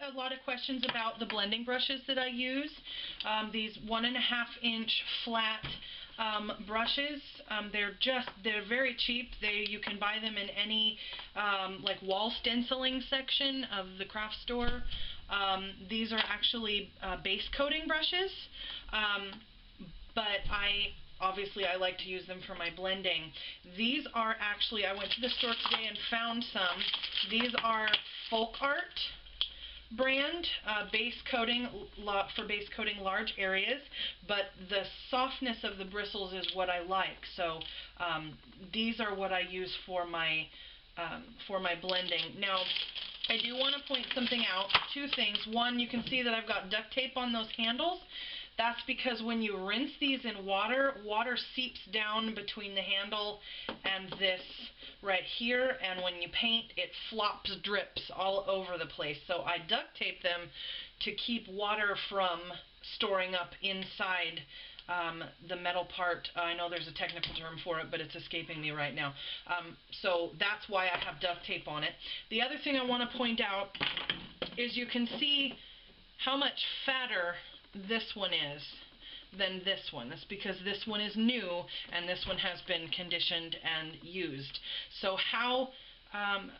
A lot of questions about the blending brushes that I use. These 1.5-inch flat brushes. They're very cheap. You can buy them in any like wall stenciling section of the craft store. These are actually base coating brushes, but obviously I like to use them for my blending. These are actually, I went to the store today and found some. These are Folk Art brand, base coating for base coating large areas, but the softness of the bristles is what I like. So these are what I use for my blending. Now, I do want to point something out. Two things. One, you can see that I've got duct tape on those handles. That's because when you rinse these in water, water seeps down between the handle and this right here, and when you paint, it flops, drips all over the place. So I duct tape them to keep water from storing up inside the metal part. I know there's a technical term for it, but it's escaping me right now. So that's why I have duct tape on it. The other thing I want to point out is you can see how much fatter this one is than this one. That's because this one is new and this one has been conditioned and used. So how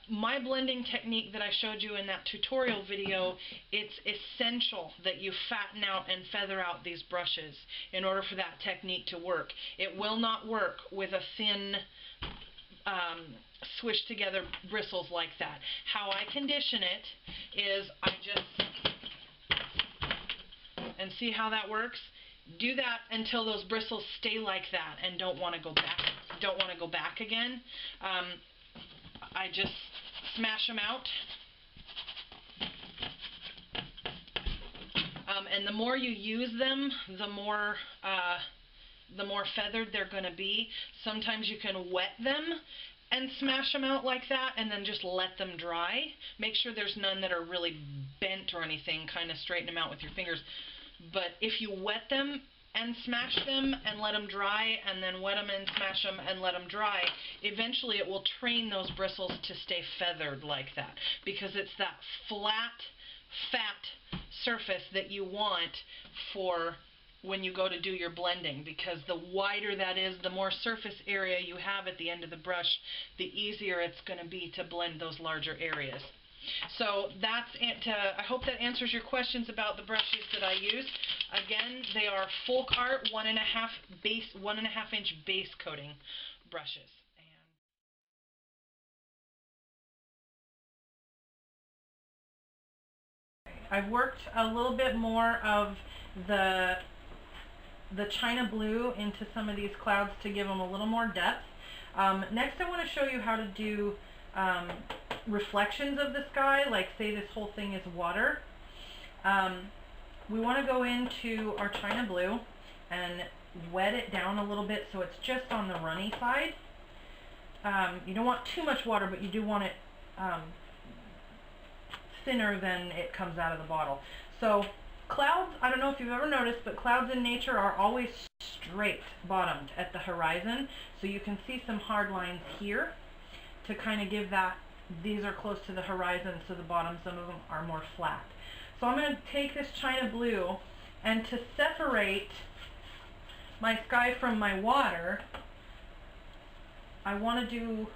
my blending technique that I showed you in that tutorial video, it's essential that you fatten out and feather out these brushes in order for that technique to work. It will not work with a thin swished together bristles like that. How I condition it is I just, and see how that works? Do that until those bristles stay like that and don't want to go back again. I just smash them out. And the more you use them, the more feathered they're going to be. Sometimes you can wet them and smash them out like that and then just let them dry. Make sure there's none that are really bent or anything. Kind of straighten them out with your fingers. But if you wet them and smash them and let them dry, and then wet them and smash them and let them dry, eventually it will train those bristles to stay feathered like that, because it's that flat, fat surface that you want for when you go to do your blending, because the wider that is, the more surface area you have at the end of the brush, the easier it's going to be to blend those larger areas. So that's it. I hope that answers your questions about the brushes that I use. Again, they are Folk Art 1.5-inch base coating brushes. I've worked a little bit more of the China blue into some of these clouds to give them a little more depth. Next, I want to show you how to do reflections of the sky, like say this whole thing is water. We want to go into our China blue and wet it down a little bit so it's just on the runny side. You don't want too much water, but you do want it thinner than it comes out of the bottle. So clouds, I don't know if you've ever noticed, but clouds in nature are always straight bottomed at the horizon. So you can see some hard lines here to kind of give that, these are close to the horizon, so the bottom, some of them are more flat. So I'm going to take this China blue, and to separate my sky from my water, I'm going to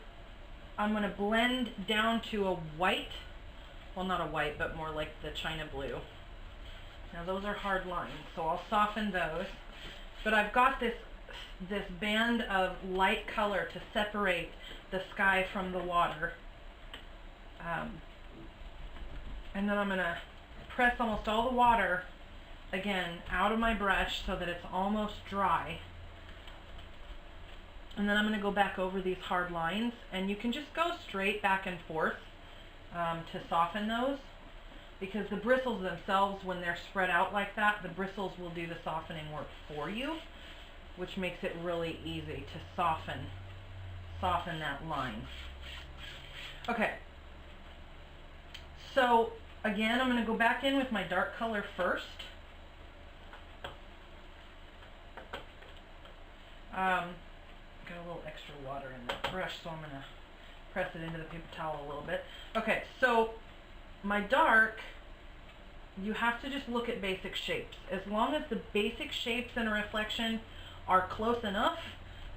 blend down to a white, well, not a white, but more like the China blue. Now those are hard lines, so I'll soften those. But I've got this band of light color to separate the sky from the water. And then I'm going to press almost all the water, again, out of my brush so that it's almost dry. And then I'm going to go back over these hard lines, and you can just go straight back and forth to soften those, because the bristles themselves, when they're spread out like that, the bristles will do the softening work for you, which makes it really easy to soften that line. Okay, so again, I'm going to go back in with my dark color first. Got a little extra water in that brush, so I'm going to press it into the paper towel a little bit. Okay, so my dark you have to just look at basic shapes. As long as the basic shapes in a reflection are close enough,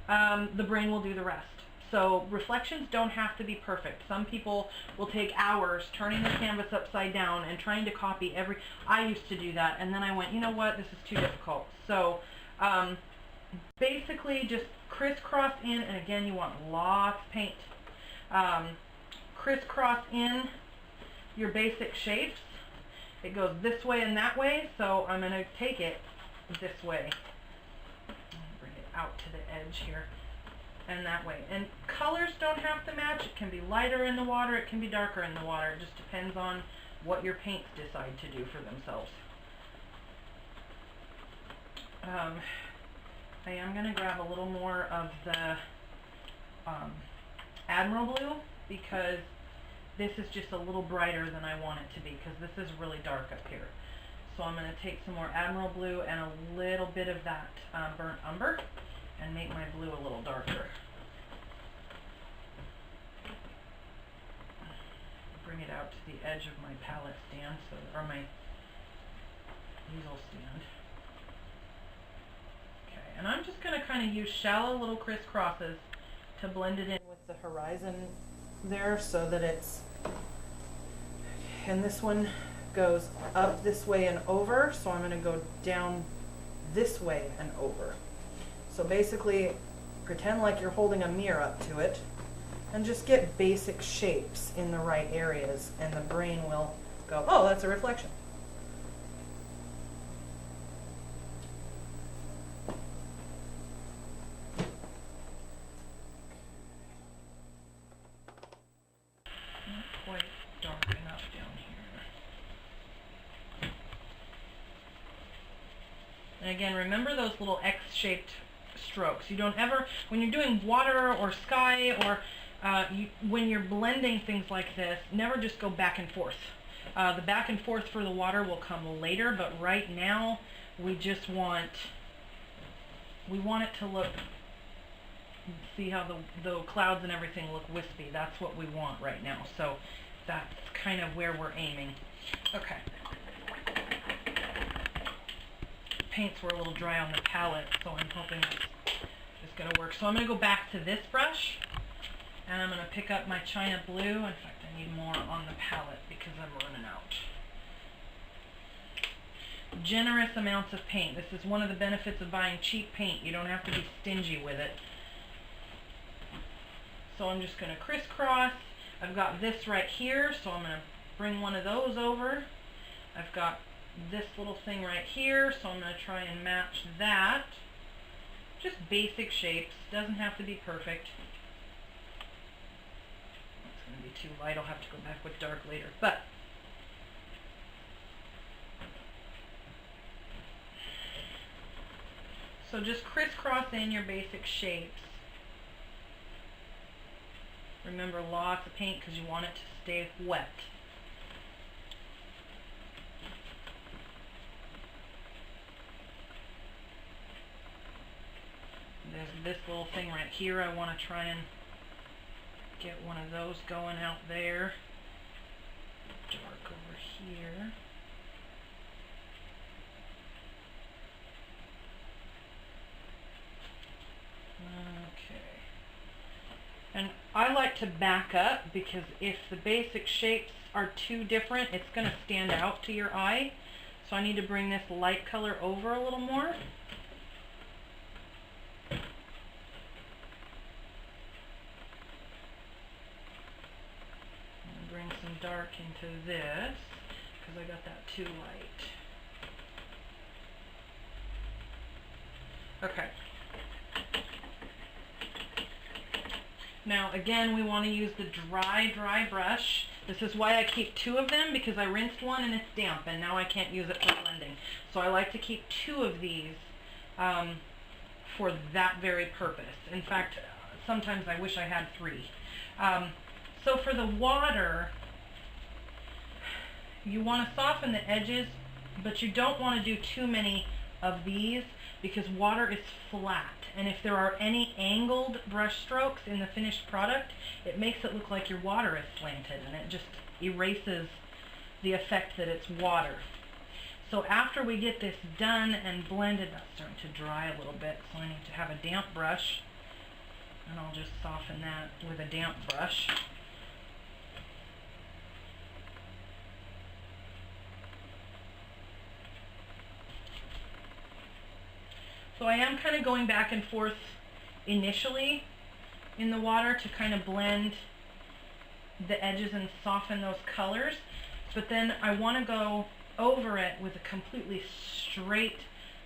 the brain will do the rest. So reflections don't have to be perfect. Some people will take hours turning the canvas upside down and trying to copy every... I used to do that, and then I went, you know what, this is too difficult. So basically just crisscross in, and again, you want lots of paint. Crisscross in your basic shapes. It goes this way and that way, so I'm going to take it this way. Bring it out to the edge here. And that way. And colors don't have to match. It can be lighter in the water, it can be darker in the water. It just depends on what your paints decide to do for themselves. I am going to grab a little more of the Admiral Blue, because this is just a little brighter than I want it to be, because this is really dark up here. So I'm going to take some more Admiral Blue and a little bit of that burnt umber and make my blue a little darker. Bring it out to the edge of my palette stand, or my easel stand. Okay, and I'm just going to kind of use shallow little crisscrosses to blend it in with the horizon there, so that it's, and this one goes up this way and over, so I'm going to go down this way and over. So basically, pretend like you're holding a mirror up to it, and just get basic shapes in the right areas, and the brain will go, oh, that's a reflection. Not quite dark enough down here. And again, remember those little X-shaped strokes. You don't ever, when you're doing water or sky, or when you're blending things like this, never just go back and forth. The back and forth for the water will come later, but right now we just want, it to look, see how the clouds and everything look wispy. That's what we want right now. So that's kind of where we're aiming. Okay. Paints were a little dry on the palette, so I'm hoping it's going to work. So I'm going to go back to this brush, and I'm going to pick up my China Blue. In fact, I need more on the palette because I'm running out. Generous amounts of paint. This is one of the benefits of buying cheap paint. You don't have to be stingy with it. So I'm just going to crisscross. I've got this right here, so I'm going to bring one of those over. I've got this little thing right here, so I'm going to try and match that. Just basic shapes, doesn't have to be perfect. It's going to be too light, I'll have to go back with dark later. But so just crisscross in your basic shapes. Remember, lots of paint because you want it to stay wet. There's this little thing right here. I want to try and get one of those going out there. Dark over here. Okay. And I like to back up, because if the basic shapes are too different, it's going to stand out to your eye. So I need to bring this light color over a little more. Bring some dark into this, because I got that too light. Okay. Now again, we want to use the dry brush. This is why I keep two of them, because I rinsed one and it's damp, and now I can't use it for blending. So I like to keep two of these for that very purpose. In fact, sometimes I wish I had three. So for the water, you want to soften the edges, but you don't want to do too many of these, because water is flat, and if there are any angled brush strokes in the finished product, it makes it look like your water is slanted, and it just erases the effect that it's water. So after we get this done and blended, that's starting to dry a little bit, so I need to have a damp brush, and I'll just soften that with a damp brush. So I am kind of going back and forth initially in the water to kind of blend the edges and soften those colors, but then I want to go over it with a completely straight,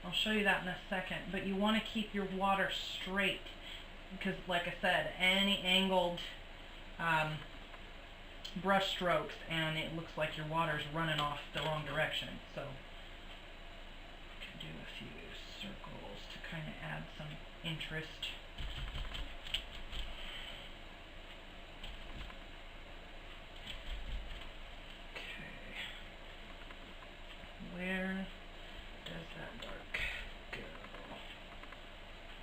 I'll show you that in a second, but you want to keep your water straight, because like I said, any angled brush strokes and it looks like your water's running off the wrong direction. So I can do a few circles to kind of add some interest. Where does that dark go?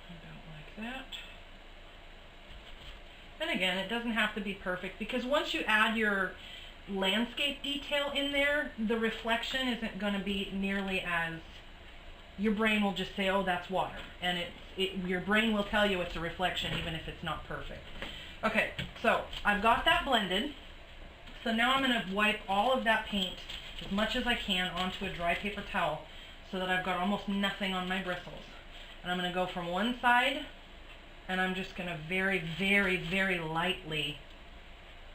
About like that. And again, it doesn't have to be perfect, because once you add your landscape detail in there, the reflection isn't going to be nearly as, your brain will just say, oh, that's water, and your brain will tell you it's a reflection even if it's not perfect. Okay, so I've got that blended. So now I'm going to wipe all of that paint as much as I can onto a dry paper towel so that I've got almost nothing on my bristles. And I'm going to go from one side, and I'm just going to very, very, very lightly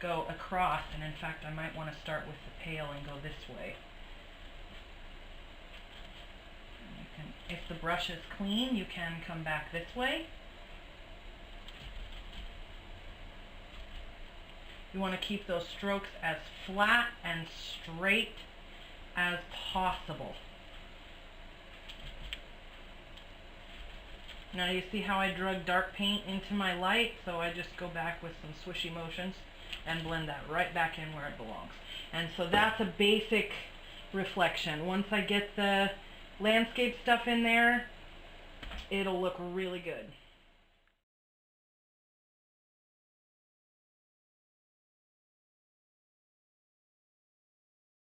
go across. And in fact, I might want to start with the pail and go this way. And you can, if the brush is clean, you can come back this way. You want to keep those strokes as flat and straight as possible. Now you see how I drug dark paint into my light, so I just go back with some swishy motions and blend that right back in where it belongs. And so that's a basic reflection. Once I get the landscape stuff in there, it'll look really good.